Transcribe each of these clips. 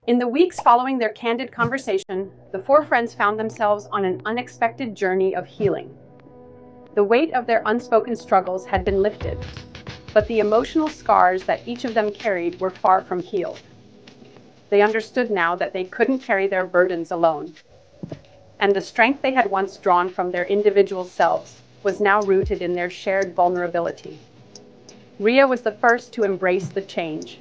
In the weeks following their candid conversation, the four friends found themselves on an unexpected journey of healing. The weight of their unspoken struggles had been lifted, but the emotional scars that each of them carried were far from healed. They understood now that they couldn't carry their burdens alone, and the strength they had once drawn from their individual selves was now rooted in their shared vulnerability. Ria was the first to embrace the change.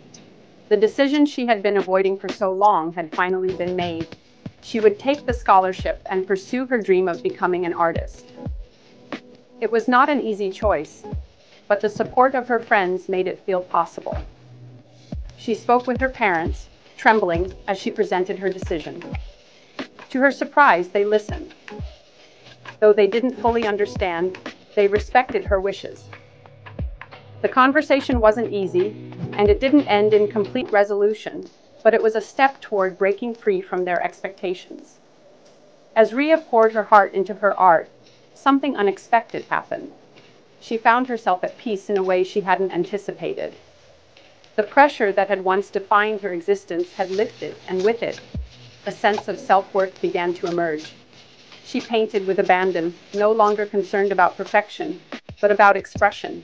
The decision she had been avoiding for so long had finally been made. She would take the scholarship and pursue her dream of becoming an artist. It was not an easy choice, but the support of her friends made it feel possible. She spoke with her parents, trembling as she presented her decision. To her surprise, they listened. Though they didn't fully understand, they respected her wishes. The conversation wasn't easy, and it didn't end in complete resolution, but it was a step toward breaking free from their expectations. As Ria poured her heart into her art, something unexpected happened. She found herself at peace in a way she hadn't anticipated. The pressure that had once defined her existence had lifted, and with it, a sense of self-worth began to emerge. She painted with abandon, no longer concerned about perfection, but about expression.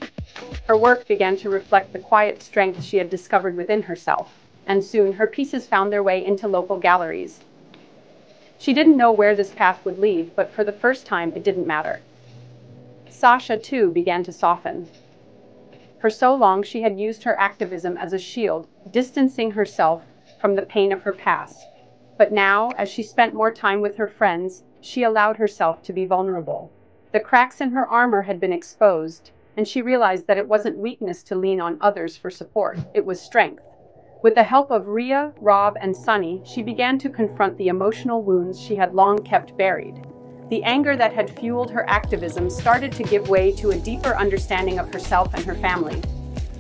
Her work began to reflect the quiet strength she had discovered within herself, and soon her pieces found their way into local galleries. She didn't know where this path would lead, but for the first time it didn't matter. Sasha, too, began to soften. For so long she had used her activism as a shield, distancing herself from the pain of her past. But now, as she spent more time with her friends, she allowed herself to be vulnerable. The cracks in her armor had been exposed, and she realized that it wasn't weakness to lean on others for support, it was strength. With the help of Ria, Rob, and Sunny, she began to confront the emotional wounds she had long kept buried. The anger that had fueled her activism started to give way to a deeper understanding of herself and her family.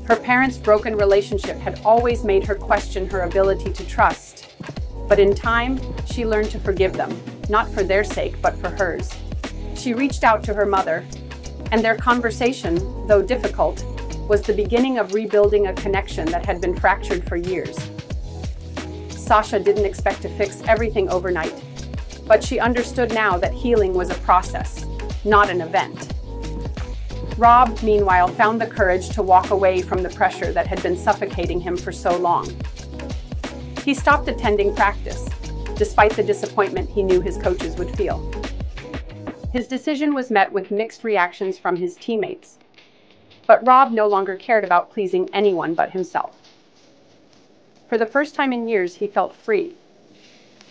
Her parents' broken relationship had always made her question her ability to trust. But in time, she learned to forgive them, not for their sake, but for hers. She reached out to her mother, and their conversation, though difficult, was the beginning of rebuilding a connection that had been fractured for years. Sasha didn't expect to fix everything overnight, but she understood now that healing was a process, not an event. Rob, meanwhile, found the courage to walk away from the pressure that had been suffocating him for so long. He stopped attending practice, despite the disappointment he knew his coaches would feel. His decision was met with mixed reactions from his teammates, but Rob no longer cared about pleasing anyone but himself. For the first time in years, he felt free.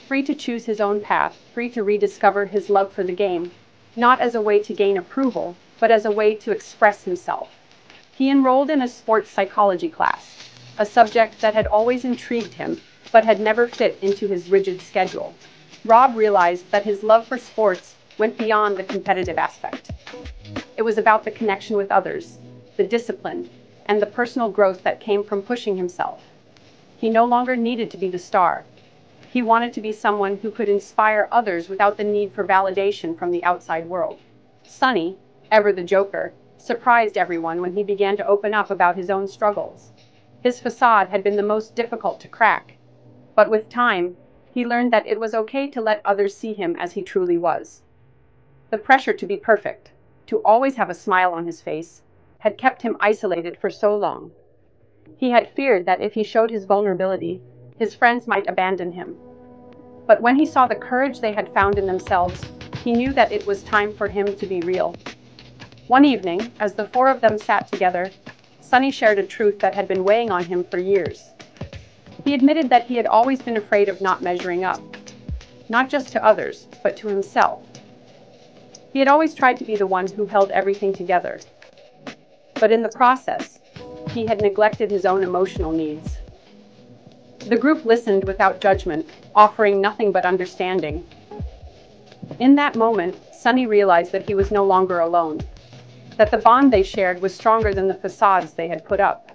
Free to choose his own path, free to rediscover his love for the game, not as a way to gain approval, but as a way to express himself. He enrolled in a sports psychology class, a subject that had always intrigued him, but had never fit into his rigid schedule. Rob realized that his love for sports went beyond the competitive aspect. It was about the connection with others, the discipline, and the personal growth that came from pushing himself. He no longer needed to be the star. He wanted to be someone who could inspire others without the need for validation from the outside world. Sunny, ever the joker, surprised everyone when he began to open up about his own struggles. His facade had been the most difficult to crack, but with time, he learned that it was okay to let others see him as he truly was. The pressure to be perfect, to always have a smile on his face, had kept him isolated for so long. He had feared that if he showed his vulnerability, his friends might abandon him. But when he saw the courage they had found in themselves, he knew that it was time for him to be real. One evening, as the four of them sat together, Sunny shared a truth that had been weighing on him for years. He admitted that he had always been afraid of not measuring up, not just to others, but to himself. He had always tried to be the one who held everything together. But in the process, he had neglected his own emotional needs. The group listened without judgment, offering nothing but understanding. In that moment, Sunny realized that he was no longer alone, that the bond they shared was stronger than the facades they had put up.